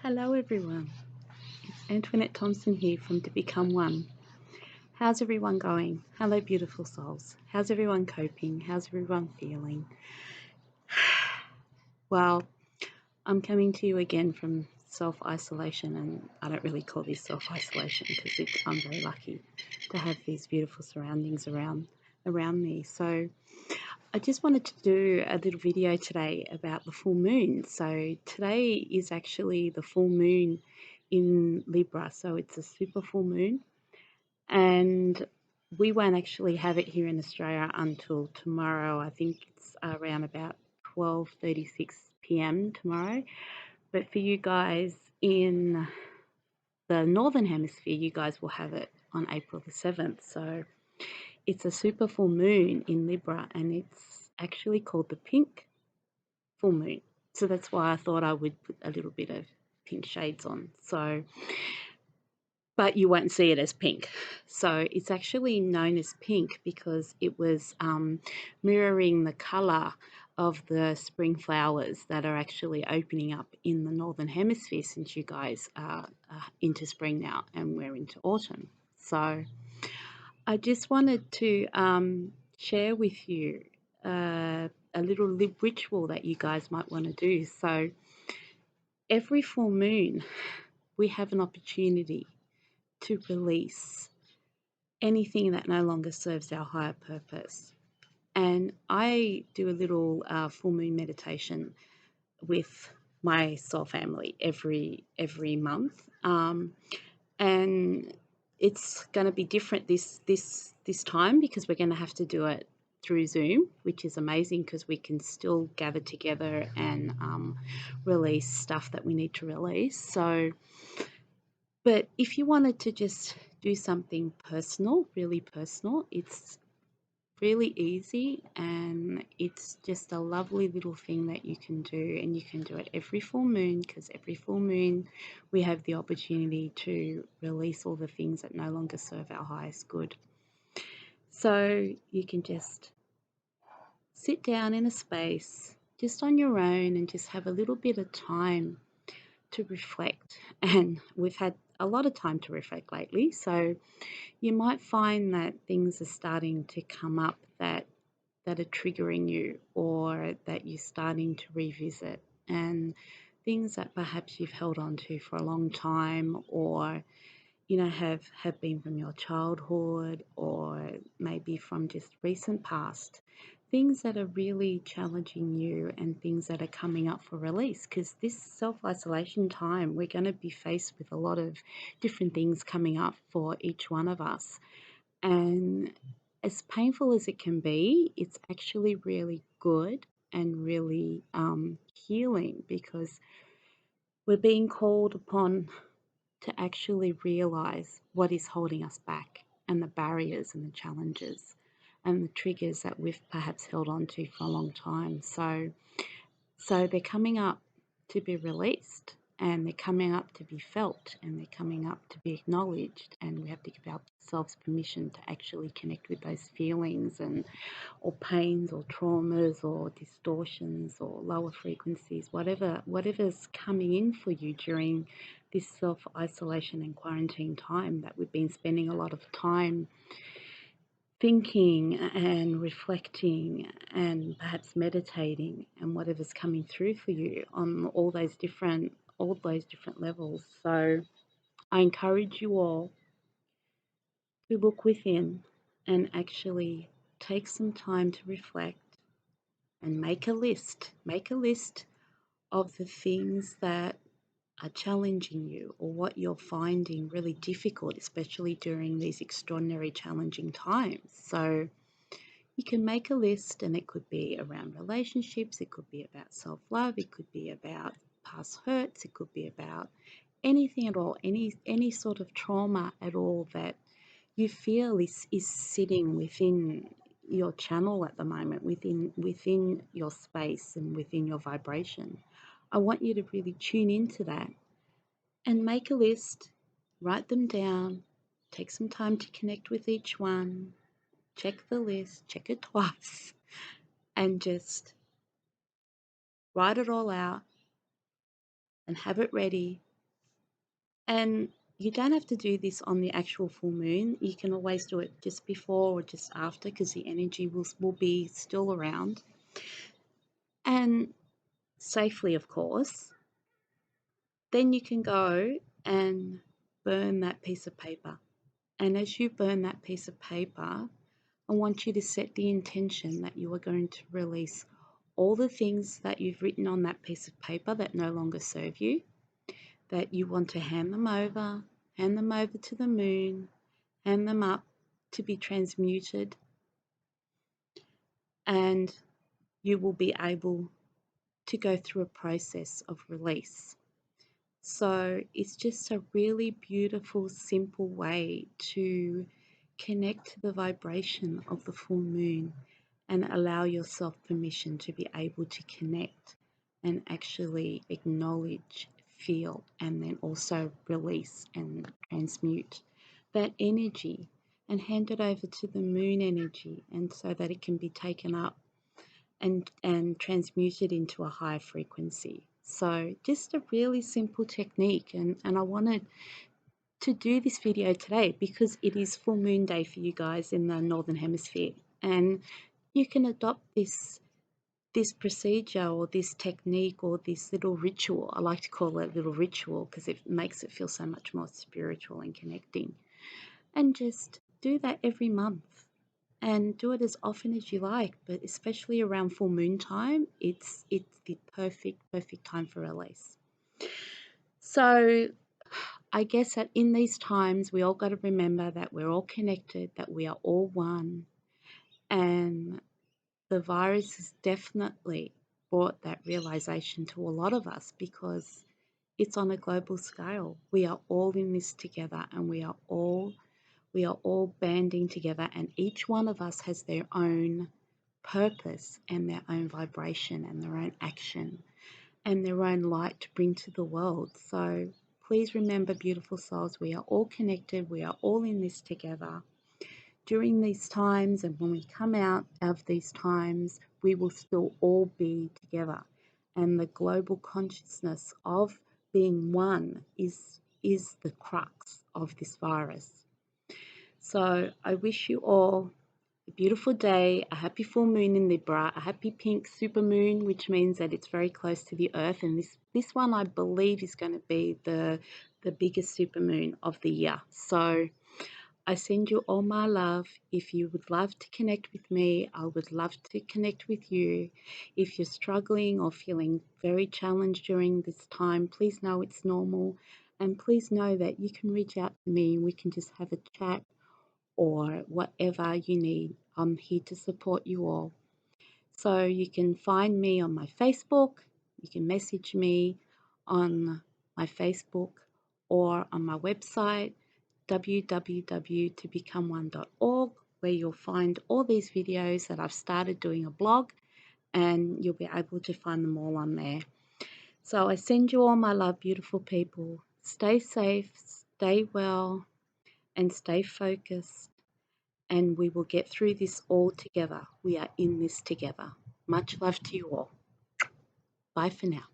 Hello everyone, Antoinette Thompson here from To Become One. How's everyone going? Hello beautiful souls. How's everyone coping? How's everyone feeling? Well, I'm coming to you again from self-isolation, and I don't really call this self-isolation because I'm very lucky to have these beautiful surroundings around me. So I just wanted to do a little video today about the full moon. So today is actually the full moon in Libra, so it's a super full moon, and we won't actually have it here in Australia until tomorrow. I think it's around about 12:36 p.m. tomorrow. But for you guys in the Northern Hemisphere, you guys will have it on April the 7th. So it's a super full moon in Libra, and it's actually called the pink full moon. So that's why I thought I would put a little bit of pink shades on. So, but you won't see it as pink. So it's actually known as pink because it was mirroring the color of the spring flowers that are actually opening up in the Northern Hemisphere, since you guys are into spring now and we're into autumn. So I just wanted to share with you a little lip ritual that you guys might want to do. So every full moon, we have an opportunity to release anything that no longer serves our higher purpose. And I do a little full moon meditation with my soul family every month, and it's going to be different this time because we're going to have to do it through Zoom, which is amazing because we can still gather together and release stuff that we need to release. So, but if you wanted to just do something personal, really personal, it's really easy, and it's just a lovely little thing that you can do, and you can do it every full moon because every full moon we have the opportunity to release all the things that no longer serve our highest good. So you can just sit down in a space just on your own and just have a little bit of time to reflect. And we've had a lot of time to reflect lately, so you might find that things are starting to come up that are triggering you, or that you're starting to revisit, and things that perhaps you've held on to for a long time, or have been from your childhood, or maybe from just recent past, things that are really challenging you and things that are coming up for release. Because this self-isolation time, we're going to be faced with a lot of different things coming up for each one of us, and as painful as it can be, it's actually really good and really healing, because we're being called upon to actually realize what is holding us back, and the barriers and the challenges and the triggers that we've perhaps held on to for a long time. So they're coming up to be released, and they're coming up to be felt, and they're coming up to be acknowledged, and we have to give ourselves permission to actually connect with those feelings, and or pains or traumas or distortions or lower frequencies, whatever's coming in for you during this self-isolation and quarantine time that we've been spending a lot of time thinking and reflecting and perhaps meditating, and whatever's coming through for you on all those different levels. So I encourage you all to look within and actually take some time to reflect and make a list of the things that are challenging you, or what you're finding really difficult, especially during these extraordinary challenging times. So you can make a list, and it could be around relationships, it could be about self-love, it could be about past hurts, it could be about anything at all, any sort of trauma at all that you feel is sitting within your channel at the moment, within your space and within your vibration. I want you to really tune into that and make a list, write them down, take some time to connect with each one, check the list, check it twice, and just write it all out and have it ready And you don't have to do this on the actual full moon. You can always do it just before or just after, because the energy will be still around. And safely, of course. Then you can go and burn that piece of paper. And as you burn that piece of paper, I want you to set the intention that you are going to release all the things that you've written on that piece of paper that no longer serve you, that you want to hand them over to the moon, hand them up to be transmuted, and you will be able to go through a process of release. So it's just a really beautiful, simple way to connect to the vibration of the full moon and allow yourself permission to be able to connect and actually acknowledge, feel, and then also release and transmute that energy and hand it over to the moon energy, and so that it can be taken up and transmuted into a higher frequency. So just a really simple technique, and I wanted to do this video today because it is full moon day for you guys in the northern hemisphere, and you can adopt this procedure or this technique or this little ritual. I like to call it a little ritual because it makes it feel so much more spiritual and connecting, and just do that every month and do it as often as you like, but especially around full moon time, it's the perfect time for release. So I guess that in these times, we all got to remember that we're all connected, that we are all one, and the virus has definitely brought that realization to a lot of us because it's on a global scale. We are all in this together, and we are all banding together, and each one of us has their own purpose and their own vibration and their own action and their own light to bring to the world. So please remember, beautiful souls, we are all connected. We are all in this together. During these times, and when we come out of these times, we will still all be together. And the global consciousness of being one is the crux of this virus. So I wish you all a beautiful day, a happy full moon in Libra, a happy pink super moon, which means that it's very close to the Earth. And this one, I believe, is going to be the biggest super moon of the year. So I send you all my love. If you would love to connect with me, I would love to connect with you. If you're struggling or feeling very challenged during this time, please know it's normal. And please know that you can reach out to me and we can just have a chat or whatever you need. I'm here to support you all. So you can find me on my Facebook, you can message me on my Facebook or on my website, www.tobecomeone.org, where you'll find all these videos that I've started doing a blog, and you'll be able to find them all on there. So I send you all my love, beautiful people. Stay safe, stay well, and stay focused, and we will get through this all together. We are in this together. Much love to you all. Bye for now.